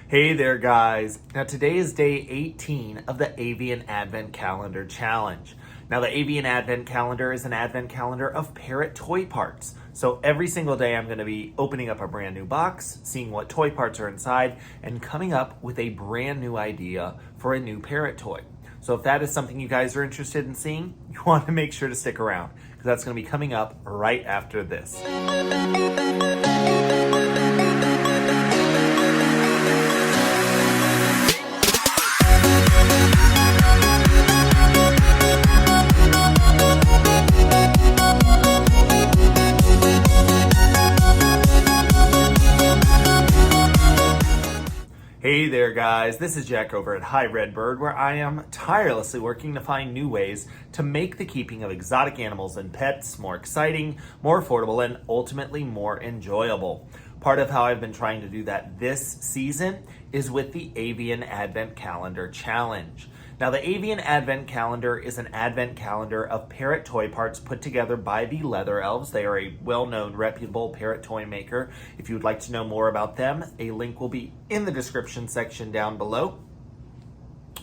Hey there, guys. Now, today is day 18 of the Avian Advent Calendar Challenge. Now, the Avian Advent Calendar is an advent calendar of parrot toy parts. So every single day, I'm going to be opening up a brand new box, seeing what toy parts are inside, and coming up with a brand new idea for a new parrot toy. So if that is something you guys are interested in seeing, you want to make sure to stick around, because that's going to be coming up right after this. Hey there, guys. This is Jack over at Hi Redbird, where I am tirelessly working to find new ways to make the keeping of exotic animals and pets more exciting, more affordable, and ultimately more enjoyable. Part of how I've been trying to do that this season is with the Avian Advent Calendar Challenge. Now, the Avian Advent Calendar is an advent calendar of parrot toy parts put together by the Leather Elves. They are a well-known, reputable parrot toy maker. If you would like to know more about them, a link will be in the description section down below.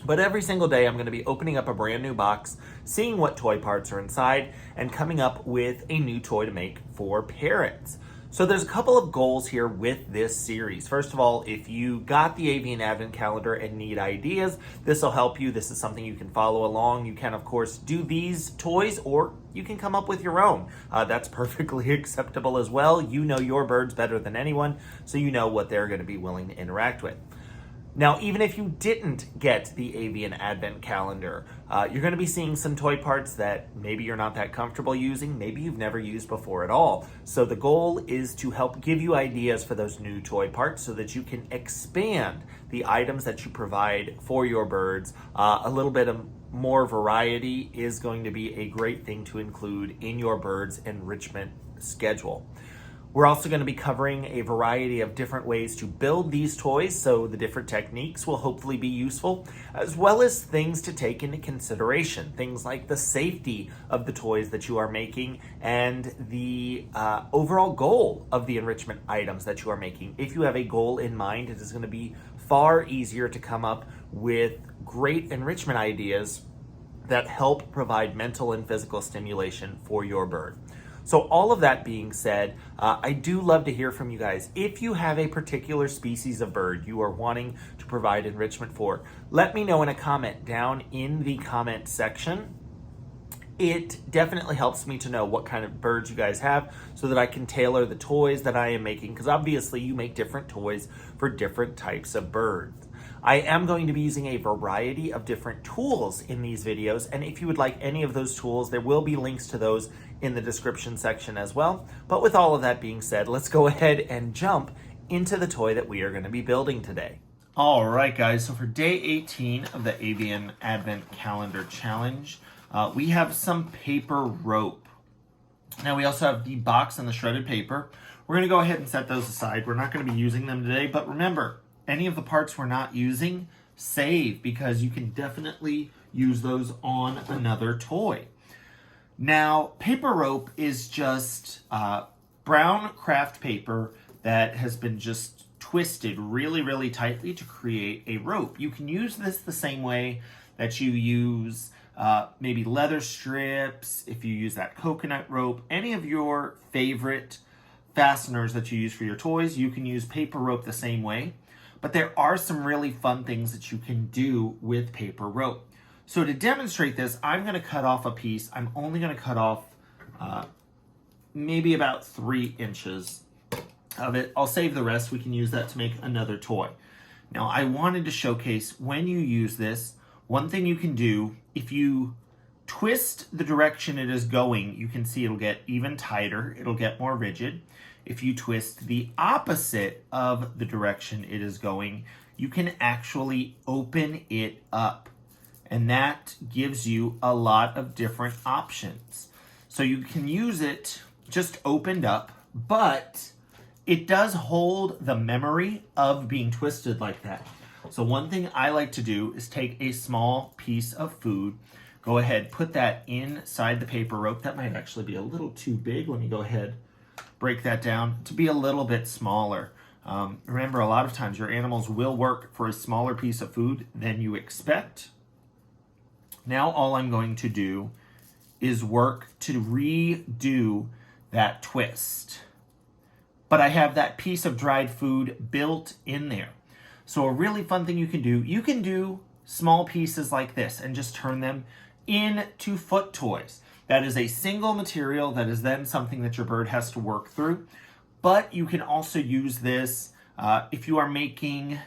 But every single day, I'm going to be opening up a brand new box, seeing what toy parts are inside, and coming up with a new toy to make for parrots. So there's a couple of goals here with this series. First of all, if you got the Avian Advent Calendar and need ideas, this will help you. This is something you can follow along. You can, of course, do these toys, or you can come up with your own. That's perfectly acceptable as well. You know your birds better than anyone, so you know what they're going to be willing to interact with. Now, even if you didn't get the Avian Advent Calendar, you're going to be seeing some toy parts that maybe you're not that comfortable using, maybe you've never used before at all. So the goal is to help give you ideas for those new toy parts so that you can expand the items that you provide for your birds. A little bit of more variety is going to be a great thing to include in your bird's enrichment schedule. We're also going to be covering a variety of different ways to build these toys, so the different techniques will hopefully be useful, as well as things to take into consideration. Things like the safety of the toys that you are making and the overall goal of the enrichment items that you are making. If you have a goal in mind, it is going to be far easier to come up with great enrichment ideas that help provide mental and physical stimulation for your bird. So all of that being said, I do love to hear from you guys. If you have a particular species of bird you are wanting to provide enrichment for, let me know in a comment down in the comment section. It definitely helps me to know what kind of birds you guys have so that I can tailor the toys that I am making, because obviously you make different toys for different types of birds. I am going to be using a variety of different tools in these videos, and if you would like any of those tools, there will be links to those in the description section as well. But with all of that being said, let's go ahead and jump into the toy that we are going to be building today. All right, guys, so for day 18 of the Avian Advent Calendar Challenge, we have some paper rope. Now we also have the box and the shredded paper. We're going to go ahead and set those aside. We're not going to be using them today, but remember, any of the parts we're not using, save, because you can definitely use those on another toy. Now, paper rope is just brown craft paper that has been just twisted really, really tightly to create a rope. You can use this the same way that you use maybe leather strips, if you use that coconut rope, any of your favorite fasteners that you use for your toys, you can use paper rope the same way. But there are some really fun things that you can do with paper rope. So to demonstrate this, I'm going to cut off a piece. I'm only going to cut off maybe about 3 inches of it. I'll save the rest. We can use that to make another toy. Now, I wanted to showcase when you use this, one thing you can do, if you twist the direction it is going, you can see it'll get even tighter. It'll get more rigid. If you twist the opposite of the direction it is going, you can actually open it up. And that gives you a lot of different options. So you can use it just opened up, but it does hold the memory of being twisted like that. So one thing I like to do is take a small piece of food, go ahead, put that inside the paper rope. That might actually be a little too big. Let me go ahead, break that down to be a little bit smaller. Remember, a lot of times your animals will work for a smaller piece of food than you expect. Now all I'm going to do is work to redo that twist. But I have that piece of dried food built in there. So a really fun thing you can do small pieces like this and just turn them into foot toys. That is a single material that is then something that your bird has to work through. But you can also use this if you are making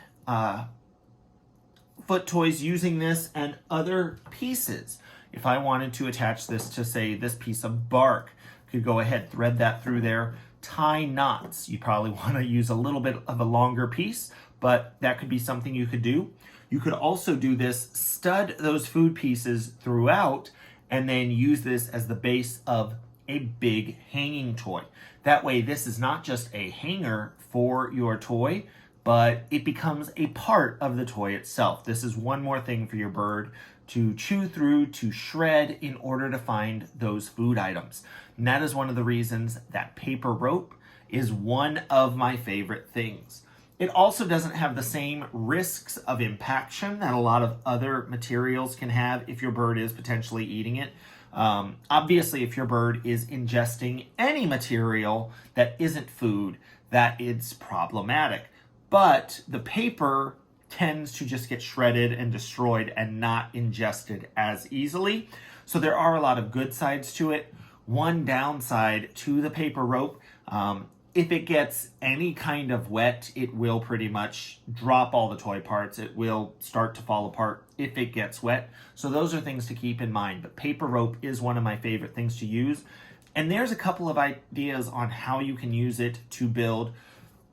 foot toys using this and other pieces. If I wanted to attach this to, say, this piece of bark, I could go ahead, thread that through there, tie knots. You probably want to use a little bit of a longer piece, but that could be something you could do. You could also do this, stud those food pieces throughout, and then use this as the base of a big hanging toy. That way, this is not just a hanger for your toy, but it becomes a part of the toy itself. This is one more thing for your bird to chew through, to shred in order to find those food items. And that is one of the reasons that paper rope is one of my favorite things. It also doesn't have the same risks of impaction that a lot of other materials can have if your bird is potentially eating it. Obviously, if your bird is ingesting any material that isn't food, that is problematic. But the paper tends to just get shredded and destroyed and not ingested as easily. So there are a lot of good sides to it. One downside to the paper rope, if it gets any kind of wet, it will pretty much drop all the toy parts. It will start to fall apart if it gets wet. So those are things to keep in mind. But paper rope is one of my favorite things to use. And there's a couple of ideas on how you can use it to build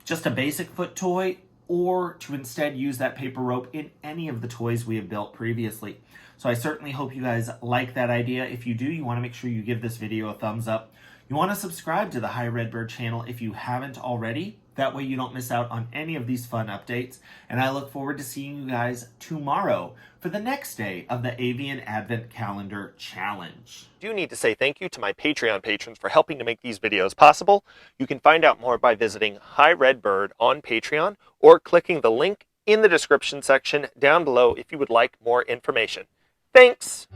just a basic foot toy, or to instead use that paper rope in any of the toys we have built previously. So I certainly hope you guys like that idea. If you do, you want to make sure you give this video a thumbs up. You want to subscribe to the Hi Redbird channel if you haven't already. That way you don't miss out on any of these fun updates. And I look forward to seeing you guys tomorrow for the next day of the Avian Advent Calendar Challenge. I do need to say thank you to my Patreon patrons for helping to make these videos possible. You can find out more by visiting Hi Redbird on Patreon or clicking the link in the description section down below if you would like more information. Thanks!